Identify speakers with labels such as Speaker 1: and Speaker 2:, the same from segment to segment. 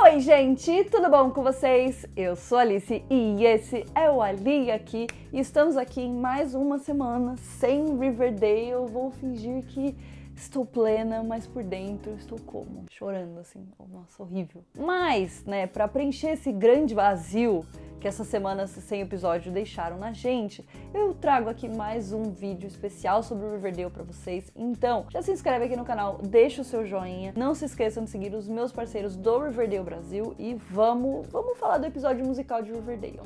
Speaker 1: Oi gente, tudo bom com vocês? Eu sou a Alice e esse é o Ali aqui e estamos aqui em mais uma semana sem Riverdale. Eu vou fingir que estou plena, mas por dentro estou como? Chorando assim, nossa, horrível. Mas, né, pra preencher esse grande vazio que essas semanas sem episódio deixaram na gente, eu trago aqui mais um vídeo especial sobre o Riverdale pra vocês. Então, já se inscreve aqui no canal, deixa o seu joinha, não se esqueçam de seguir os meus parceiros do Riverdale Brasil e vamos falar do episódio musical de Riverdale.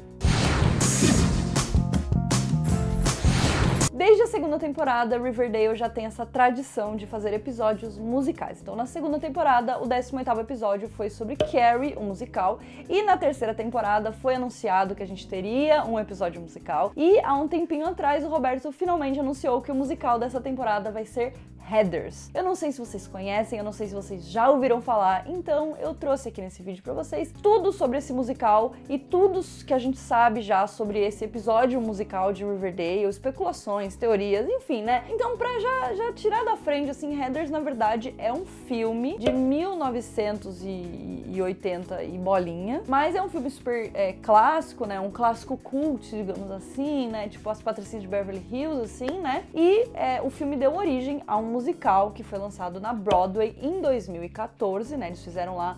Speaker 1: Desde a segunda temporada, Riverdale já tem essa tradição de fazer episódios musicais. Então, na segunda temporada, o 18º episódio foi sobre Carrie, o musical, e na terceira temporada foi anunciado que a gente teria um episódio musical. E há um tempinho atrás, o Roberto finalmente anunciou que o musical dessa temporada vai ser Heathers. Eu não sei se vocês conhecem, eu não sei se vocês já ouviram falar, então eu trouxe aqui nesse vídeo pra vocês tudo sobre esse musical e tudo que a gente sabe já sobre esse episódio musical de Riverdale, especulações, teorias, enfim, né? Então, pra já tirar da frente, assim, Heathers, na verdade, é um filme de 1980 e bolinha, mas é um filme super clássico, né? Um clássico cult, digamos assim, né? Tipo As Patricinhas de Beverly Hills, assim, né? E o filme deu origem a um musical que foi lançado na Broadway em 2014, né? Eles fizeram lá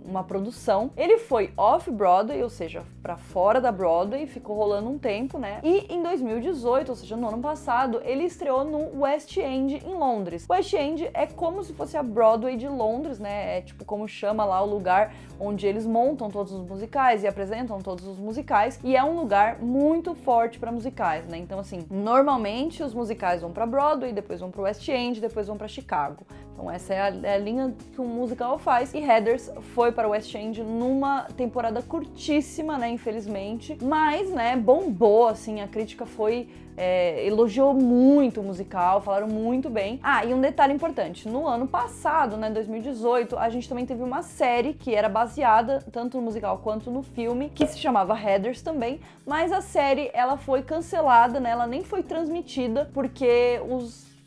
Speaker 1: uma produção. Ele foi off-Broadway, ou seja, pra fora da Broadway, ficou rolando um tempo, né? E em 2018, ou seja, no ano passado, ele estreou no West End em Londres. O West End é como se fosse a Broadway de Londres, né? É tipo como chama lá o lugar onde eles montam todos os musicais e apresentam todos os musicais, e é um lugar muito forte pra musicais, né? Então, assim, normalmente os musicais vão pra Broadway, depois vão pro West End, depois vão pra Chicago. Então essa é a linha que um musical faz, e Heathers foi para o West End numa temporada curtíssima, né, infelizmente, mas, né, bombou, assim, a crítica foi... elogiou muito o musical, falaram muito bem. Ah, e um detalhe importante, no ano passado, né, 2018, a gente também teve uma série que era baseada tanto no musical quanto no filme, que se chamava Heathers também, mas a série, ela foi cancelada, né, ela nem foi transmitida, porque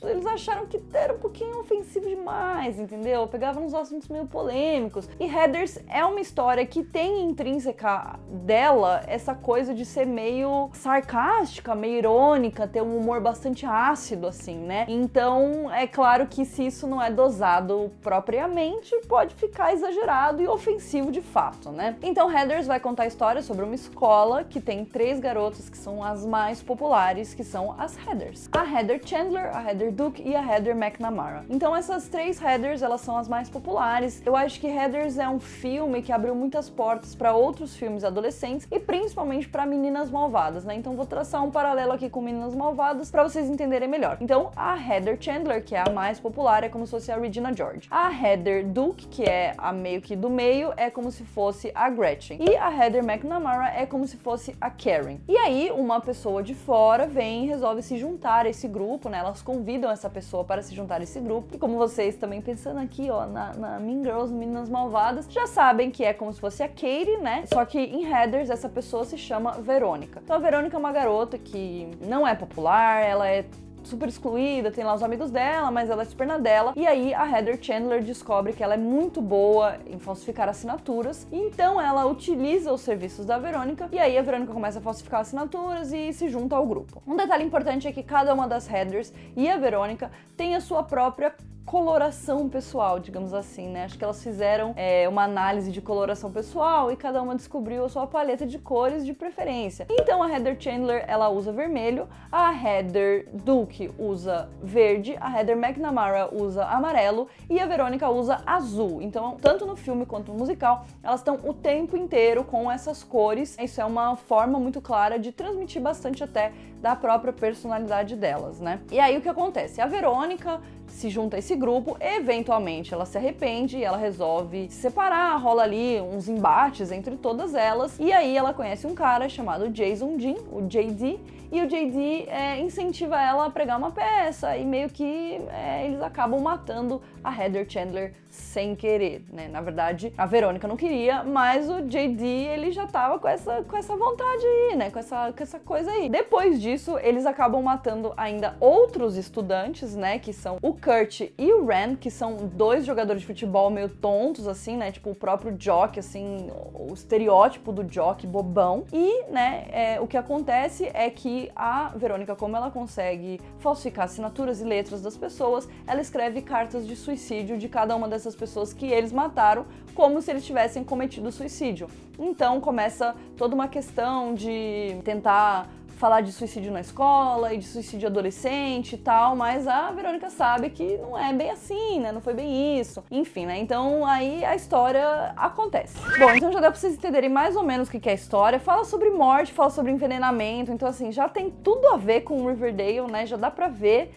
Speaker 1: eles acharam que era um pouquinho ofensivo demais, entendeu? Pegava uns assuntos meio polêmicos. E Heathers é uma história que tem intrínseca dela essa coisa de ser meio sarcástica, meio irônica, ter um humor bastante ácido, assim, né? Então, é claro que se isso não é dosado propriamente, pode ficar exagerado e ofensivo de fato, né? Então, Heathers vai contar a história sobre uma escola que tem 3 garotas que são as mais populares, que são as Heathers. A Heather Chandler, a Heather Duke e a Heather McNamara. Então essas 3 Heathers, elas são as mais populares. Eu acho que Heathers é um filme que abriu muitas portas para outros filmes adolescentes e principalmente para Meninas Malvadas, né? Então vou traçar um paralelo aqui com Meninas Malvadas para vocês entenderem melhor. Então a Heather Chandler, que é a mais popular, é como se fosse a Regina George. A Heather Duke, que é a meio que do meio, é como se fosse a Gretchen. E a Heather McNamara é como se fosse a Karen. E aí uma pessoa de fora vem e resolve se juntar a esse grupo, né? Elas convidam essa pessoa para se juntar a esse grupo. E como vocês também pensando aqui, ó, na Mean Girls, Meninas Malvadas, já sabem que é como se fosse a Katie, né? Só que em Heathers essa pessoa se chama Verônica. Então a Verônica é uma garota que não é popular, ela é super excluída, tem lá os amigos dela, mas ela é super na dela. E aí a Heather Chandler descobre que ela é muito boa em falsificar assinaturas, e então ela utiliza os serviços da Verônica, e aí a Verônica começa a falsificar assinaturas e se junta ao grupo. Um detalhe importante é que cada uma das Heathers e a Verônica tem a sua própria coloração pessoal, digamos assim, né? Acho que elas fizeram uma análise de coloração pessoal e cada uma descobriu a sua paleta de cores de preferência. Então a Heather Chandler, ela usa vermelho, a Heather Duke usa verde, a Heather McNamara usa amarelo e a Verônica usa azul. Então, tanto no filme quanto no musical, elas estão o tempo inteiro com essas cores. Isso é uma forma muito clara de transmitir bastante até da própria personalidade delas, né? E aí o que acontece? A Verônica se junta a esse grupo, eventualmente ela se arrepende e ela resolve se separar, rola ali uns embates entre todas elas, e aí ela conhece um cara chamado Jason Dean, o JD, e o JD incentiva ela a pregar uma peça, e meio que eles acabam matando a Heather Chandler sem querer, né? Na verdade, a Verônica não queria, mas o JD, ele já tava com essa vontade aí, né? Com essa coisa aí. Depois disso, eles acabam matando ainda outros estudantes, né? Que são o Kurt e o Ren, que são dois jogadores de futebol meio tontos, assim, né? Tipo, o próprio jock, assim, o estereótipo do jock bobão. E, né, o que acontece é que a Verônica, como ela consegue falsificar assinaturas e letras das pessoas, ela escreve cartas de suicídio de cada uma dessas pessoas que eles mataram, como se eles tivessem cometido suicídio. Então começa toda uma questão de tentar falar de suicídio na escola e de suicídio adolescente e tal, mas a Verônica sabe que não é bem assim, né? Não foi bem isso. Enfim, né? Então aí a história acontece. Bom, então já dá pra vocês entenderem mais ou menos o que é a história. Fala sobre morte, fala sobre envenenamento, então assim, já tem tudo a ver com Riverdale, né? Já dá pra ver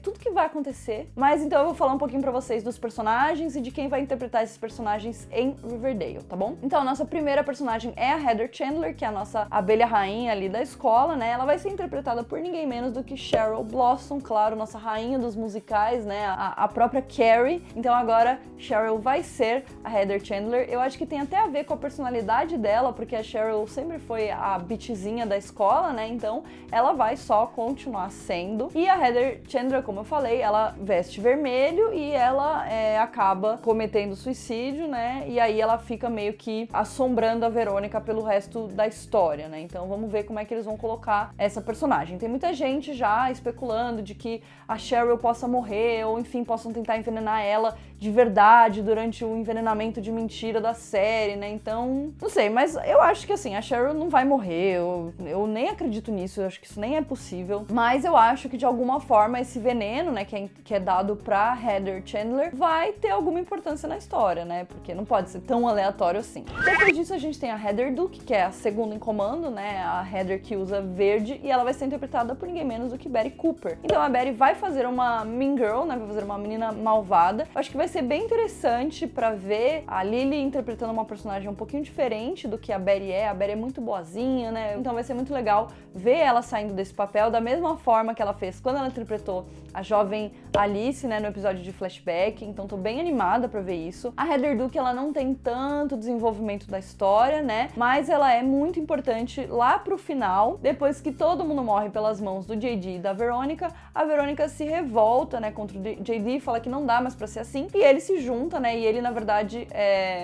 Speaker 1: tudo que vai acontecer. Mas então eu vou falar um pouquinho pra vocês dos personagens e de quem vai interpretar esses personagens em Riverdale, tá bom? Então a nossa primeira personagem é a Heather Chandler, que é a nossa abelha rainha ali da escola, né? Ela vai ser interpretada por ninguém menos do que Cheryl Blossom, claro, nossa rainha dos musicais, né? A própria Carrie. Então agora Cheryl vai ser a Heather Chandler. Eu acho que tem até a ver com a personalidade dela, porque a Cheryl sempre foi a bitchzinha da escola, né? Então ela vai só continuar sendo. E a Heather Chandler, como eu falei, ela veste vermelho e ela acaba cometendo suicídio, né? E aí ela fica meio que assombrando a Verônica pelo resto da história, né? Então vamos ver como é que eles vão colocar essa personagem. Tem muita gente já especulando de que a Cheryl possa morrer, ou enfim, possam tentar envenenar ela de verdade durante o envenenamento de mentira da série, né? Então, não sei, mas eu acho que assim, a Cheryl não vai morrer, eu nem acredito nisso, eu acho que isso nem é possível, mas eu acho que de alguma forma esse veneno, né, que é dado pra Heather Chandler, vai ter alguma importância na história, né? Porque não pode ser tão aleatório assim. Depois disso a gente tem a Heather Duke, que é a segunda em comando, né? A Heather que usa verde, e ela vai ser interpretada por ninguém menos do que Betty Cooper. Então a Betty vai fazer uma mean girl, né? Vai fazer uma menina malvada. Eu acho que vai ser bem interessante pra ver a Lily interpretando uma personagem um pouquinho diferente do que a Betty é. A Betty é muito boazinha, né? Então vai ser muito legal ver ela saindo desse papel da mesma forma que ela fez quando ela interpretou a jovem Alice, né, no episódio de Flashback. Então tô bem animada pra ver isso. A Heather Duke, ela não tem tanto desenvolvimento da história, né? Mas ela é muito importante lá pro final, depois que todo mundo morre pelas mãos do JD e da Verônica. A Verônica se revolta, né, contra o JD, fala que não dá mais pra ser assim, e ele se junta, né, e ele na verdade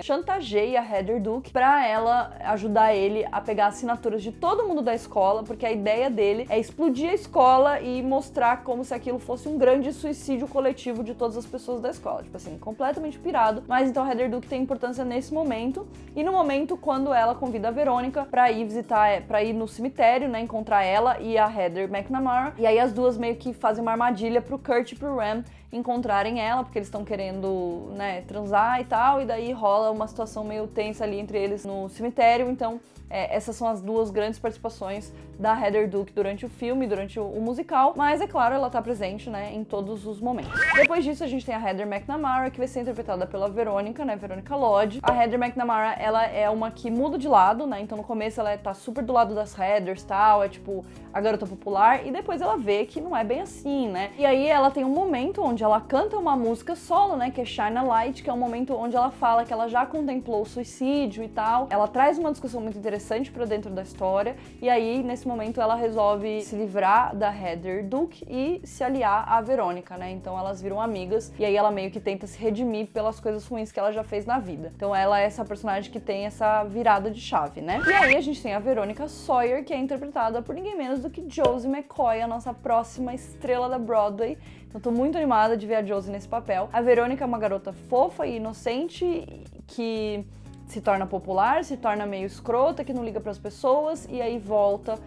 Speaker 1: chantageia a Heather Duke pra ela ajudar ele a pegar assinaturas de todo mundo da escola, porque a ideia dele é explodir a escola e mostrar como se aquilo fosse um grande suicídio coletivo de todas as pessoas da escola, tipo assim, completamente pirado. Mas então a Heather Duke tem importância nesse momento, e no momento quando ela convida a Verônica pra ir visitar, pra ir no cemitério, né, encontrar ela e a Heather McNamara, e aí as duas meio que fazem uma armadilha pro Kurt e pro Ren encontrarem ela, porque eles estão querendo, né, transar e tal, e daí rola uma situação meio tensa ali entre eles no cemitério. Então essas são as duas grandes participações da Heather Duke durante o filme, durante o musical, mas é claro, ela tá presente, né, em todos os momentos. Depois disso a gente tem a Heather McNamara, que vai ser interpretada pela Verônica, né, Verônica Lodge. A Heather McNamara, ela é uma que muda de lado, né, então no começo ela tá super do lado das Heathers e tal, é tipo a garota popular, e depois ela vê que não é bem assim, né, e aí ela tem um momento onde ela canta uma música solo, né, que é Shine a Light, que é um momento onde ela fala que ela já contemplou o suicídio e tal. Ela traz uma discussão muito interessante pra dentro da história, e aí nesse momento ela resolve se livrar da Heather Duke e se aliar à Verônica, né, então elas viram amigas, e aí ela meio que tenta se redimir pelas coisas ruins que ela já fez na vida. Então ela é essa personagem que tem essa virada de chave, né. E aí a gente tem a Verônica Sawyer, que é interpretada por ninguém menos do que Josie McCoy, a nossa próxima estrela da Broadway. Então tô muito animada de ver a Josie nesse papel. A Verônica é uma garota fofa e inocente que se torna popular, se torna meio escrota, que não liga pras pessoas, e aí volta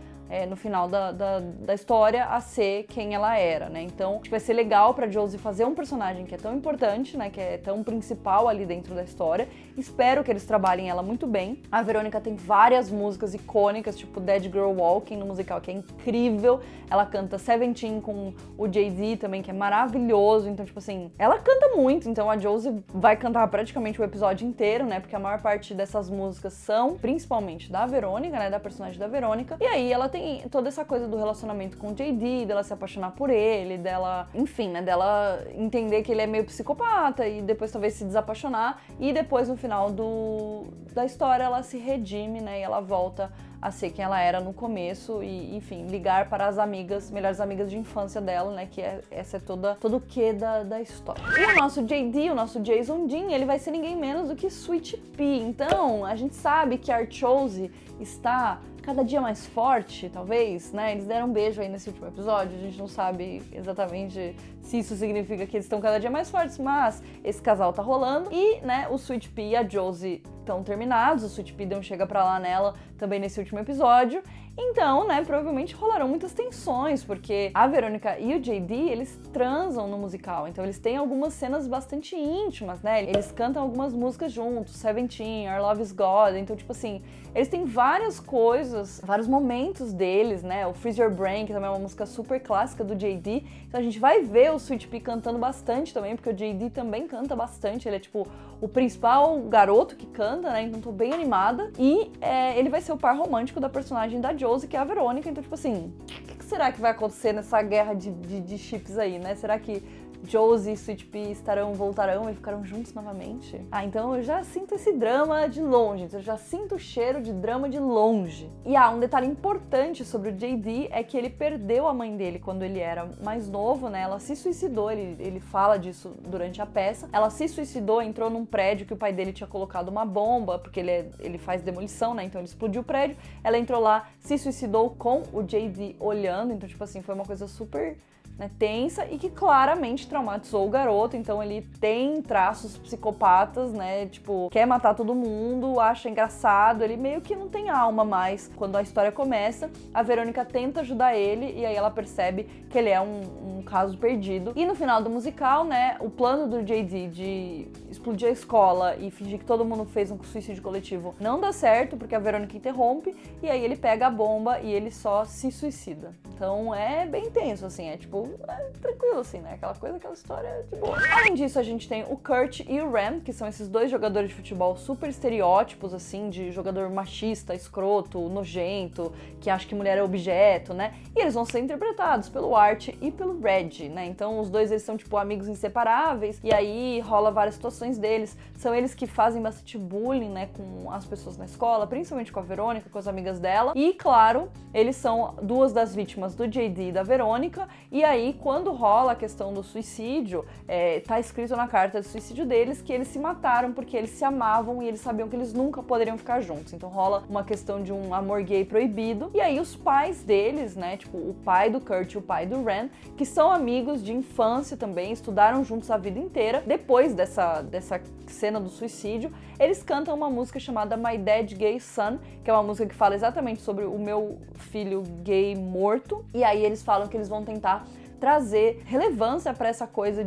Speaker 1: no final da história a ser quem ela era, né? Então, acho que vai ser legal pra Josie fazer um personagem que é tão importante, né? Que é tão principal ali dentro da história. Espero que eles trabalhem ela muito bem. A Verônica tem várias músicas icônicas, tipo Dead Girl Walking no musical, que é incrível. Ela canta Seventeen com o Jay-Z também, que é maravilhoso. Então, tipo assim, ela canta muito. Então a Josie vai cantar praticamente o episódio inteiro, né? Porque a maior parte dessas músicas são principalmente da Verônica, né? Da personagem da Verônica. E aí ela tem toda essa coisa do relacionamento com o JD, dela se apaixonar por ele, dela, enfim, né, dela entender que ele é meio psicopata e depois talvez se desapaixonar, e depois no final final da história ela se redime, né? E ela volta a ser quem ela era no começo e, enfim, ligar para as amigas, melhores amigas de infância dela, né? Que essa é todo o quê da história. E o nosso JD, o nosso Jason Dean, ele vai ser ninguém menos do que Sweet Pea. Então, a gente sabe que Archose está cada dia mais forte, talvez, né? Eles deram um beijo aí nesse último episódio, a gente não sabe exatamente se isso significa que eles estão cada dia mais fortes, mas esse casal tá rolando e, né, o Sweet Pea e a Josie estão terminados, o Sweet Pea deu um chega pra lá nela também nesse último episódio. Então, né, provavelmente rolarão muitas tensões, porque a Verônica e o JD, eles transam no musical, então eles têm algumas cenas bastante íntimas, né? Eles cantam algumas músicas juntos, Seventeen, Our Love Is God, então, tipo assim, eles têm várias coisas, vários momentos deles, né? O Freeze Your Brain, que também é uma música super clássica do JD, então a gente vai ver o Sweet Pea cantando bastante também, porque o JD também canta bastante, ele é, tipo, o principal garoto que canta, né? Então tô bem animada. E ele vai ser o par romântico da personagem da Josie, que é a Verônica. Então, tipo assim, o que será que vai acontecer nessa guerra de chips aí, né? Será que Josie e Sweet Pea voltarão e ficarão juntos novamente? Ah, então eu já sinto esse drama de longe, então eu já sinto o cheiro de drama de longe. E um detalhe importante sobre o JD é que ele perdeu a mãe dele quando ele era mais novo, né? Ela se suicidou, ele fala disso durante a peça. Ela se suicidou, entrou num prédio que o pai dele tinha colocado uma bomba, porque ele faz demolição, né? Então ele explodiu o prédio. Ela entrou lá, se suicidou com o JD olhando, então tipo assim, foi uma coisa super, né, tensa e que claramente traumatizou o garoto, então ele tem traços psicopatas, né, tipo, quer matar todo mundo, acha engraçado, ele meio que não tem alma mais. Quando a história começa, a Verônica tenta ajudar ele e aí ela percebe que ele é um caso perdido. E no final do musical, né, o plano do JD de explodir a escola e fingir que todo mundo fez um suicídio coletivo não dá certo, porque a Verônica interrompe e aí ele pega a bomba e ele só se suicida. Então é bem tenso, assim, é tipo, tranquilo, assim, né? Aquela história de boa. Além disso, a gente tem o Kurt e o Ram, que são esses dois jogadores de futebol super estereótipos, assim, de jogador machista, escroto, nojento, que acha que mulher é objeto, né? E eles vão ser interpretados pelo Art e pelo Reg, né? Então, os dois, eles são, tipo, amigos inseparáveis, e aí rola várias situações deles. São eles que fazem bastante bullying, né, com as pessoas na escola, principalmente com a Verônica, com as amigas dela. E, claro, eles são duas das vítimas do JD e da Verônica, e aí, quando rola a questão do suicídio, tá escrito na carta de suicídio deles que eles se mataram porque eles se amavam e eles sabiam que eles nunca poderiam ficar juntos. Então rola uma questão de um amor gay proibido. E aí os pais deles, né, tipo o pai do Kurt e o pai do Ren, que são amigos de infância também, estudaram juntos a vida inteira, depois dessa cena do suicídio, eles cantam uma música chamada My Dead Gay Son, que é uma música que fala exatamente sobre o meu filho gay morto. E aí eles falam que eles vão tentar trazer relevância para essa coisa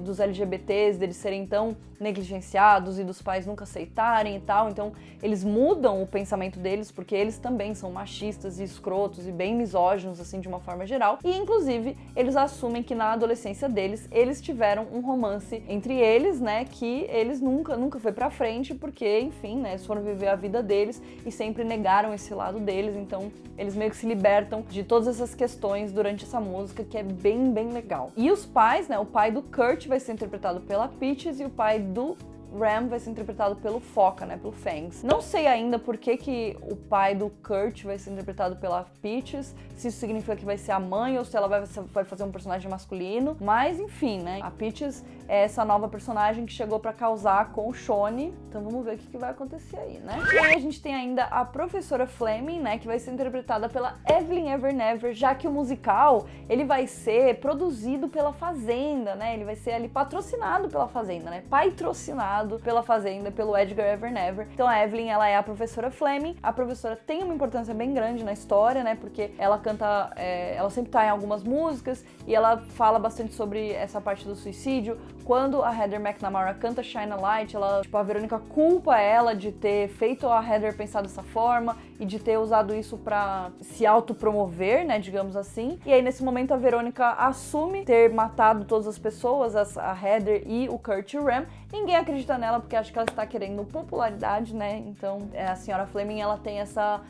Speaker 1: dos LGBTs, deles serem tão negligenciados e dos pais nunca aceitarem e tal. Então eles mudam o pensamento deles porque eles também são machistas e escrotos e bem misóginos, assim, de uma forma geral. E inclusive eles assumem que na adolescência deles eles tiveram um romance entre eles, né, que eles nunca foi pra frente porque, enfim, né, eles foram viver a vida deles e sempre negaram esse lado deles. Então eles meio que se libertam de todas essas questões durante essa música, que é bem legal. E os pais, né, o pai do Kurt vai ser interpretado pela Peaches e o pai do Ram vai ser interpretado pelo Foca, né, pelo Fangs. Não sei ainda por que o pai do Kurt vai ser interpretado pela Peaches, se isso significa que vai ser a mãe ou se ela vai fazer um personagem masculino, mas enfim, né, a Peaches é essa nova personagem que chegou pra causar com o Shawnee, então vamos ver o que vai acontecer aí, né. E aí a gente tem ainda a professora Fleming, né, que vai ser interpretada pela Evelyn Evernever, já que o musical, ele vai ser produzido pela Fazenda, né, ele vai ser ali patrocinado pela Fazenda, né, patrocinado pela Fazenda, pelo Edgar Evernever. Então a Evelyn, ela é a professora Fleming. A professora tem uma importância bem grande na história, né, porque ela canta, ela sempre tá em algumas músicas e ela fala bastante sobre essa parte do suicídio. Quando a Heather McNamara canta Shine a Light, a Verônica culpa ela de ter feito a Heather pensar dessa forma e de ter usado isso pra se autopromover, né, digamos assim. E aí nesse momento a Verônica assume ter matado todas as pessoas, a Heather e o Kurt e o Ram. Ninguém acredita nela porque acha que ela está querendo popularidade, né? Então a senhora Fleming, ela tem essa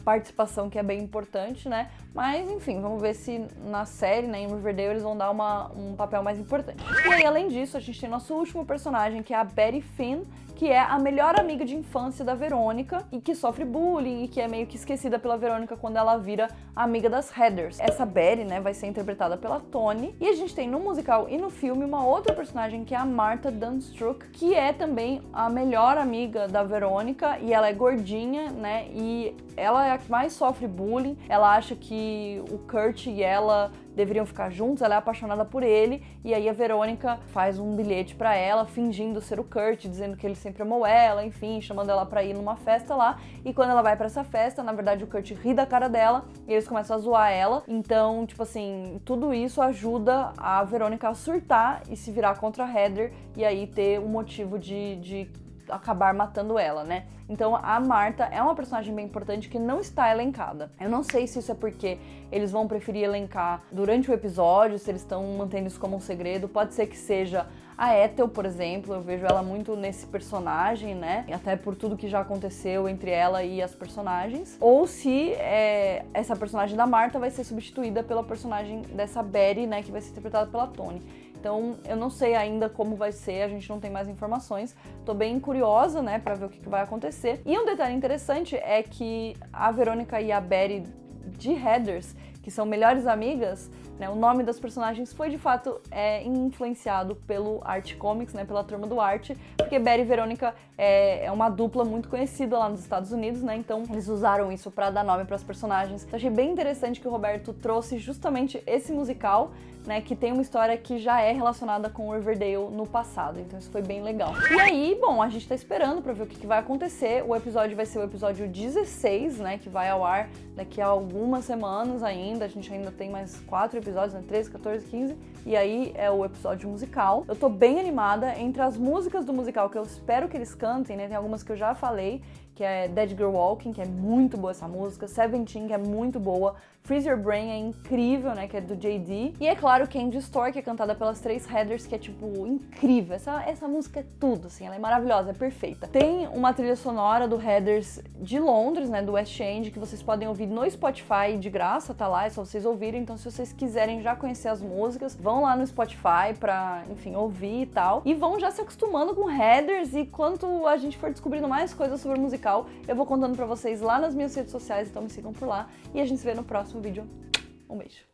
Speaker 1: participação que é bem importante, né? Mas, enfim, vamos ver se na série, né, em Riverdale, eles vão dar um papel mais importante. E aí, além disso, a gente tem nosso último personagem, que é a Betty Finn, que é a melhor amiga de infância da Verônica e que sofre bullying e que é meio que esquecida pela Verônica quando ela vira amiga das Heathers. Essa Betty, né, vai ser interpretada pela Toni. E a gente tem no musical e no filme uma outra personagem que é a Martha Dunstruck, que é também a melhor amiga da Verônica e ela é gordinha, né, e ela é a que mais sofre bullying. Ela acha que o Kurt e ela deveriam ficar juntos, ela é apaixonada por ele, e aí a Verônica faz um bilhete pra ela, fingindo ser o Kurt, dizendo que ele sempre amou ela, enfim, chamando ela pra ir numa festa lá, e quando ela vai pra essa festa, na verdade o Kurt ri da cara dela, e eles começam a zoar ela, então, tipo assim, tudo isso ajuda a Verônica a surtar e se virar contra a Heather, e aí ter um motivo de acabar matando ela, né? Então a Martha é uma personagem bem importante que não está elencada. Eu não sei se isso é porque eles vão preferir elencar durante o episódio, se eles estão mantendo isso como um segredo. Pode ser que seja a Ethel, por exemplo, eu vejo ela muito nesse personagem, né? Até por tudo que já aconteceu entre ela e as personagens. Ou se essa personagem da Martha vai ser substituída pela personagem dessa Betty, né? Que vai ser interpretada pela Toni. Então, eu não sei ainda como vai ser, a gente não tem mais informações. Tô bem curiosa, né, pra ver o que vai acontecer. E um detalhe interessante é que a Verônica e a Betty de Heathers, que são melhores amigas, né, o nome das personagens foi de fato influenciado pelo Art Comics, né, pela turma do Art, porque Betty e Verônica é uma dupla muito conhecida lá nos Estados Unidos, né, então eles usaram isso pra dar nome pras personagens. Então achei bem interessante que o Roberto trouxe justamente esse musical, né, que tem uma história que já é relacionada com Riverdale no passado, então isso foi bem legal. E aí, bom, a gente tá esperando pra ver o que vai acontecer. O episódio vai ser o episódio 16, né, que vai ao ar daqui a algumas semanas ainda, a gente ainda tem mais 4 episódios, né, 13, 14, 15, e aí é o episódio musical. Eu tô bem animada. Entre as músicas do musical que eu espero que eles cantem, né, tem algumas que eu já falei, que é Dead Girl Walking, que é muito boa essa música, Seventeen, que é muito boa, Freeze Your Brain é incrível, né, que é do JD, e é claro Candy Store, que é cantada pelas 3 Heathers, que é tipo incrível, essa música é tudo, assim, ela é maravilhosa, é perfeita. Tem uma trilha sonora do Heathers de Londres, né, do West End, que vocês podem ouvir no Spotify de graça, tá lá, é só vocês ouvirem, então se vocês quiserem já conhecer as músicas, vão lá no Spotify pra, enfim, ouvir e tal, e vão já se acostumando com Heathers, e quanto a gente for descobrindo mais coisas sobre música, eu vou contando pra vocês lá nas minhas redes sociais, então me sigam por lá e a gente se vê no próximo vídeo. Um beijo!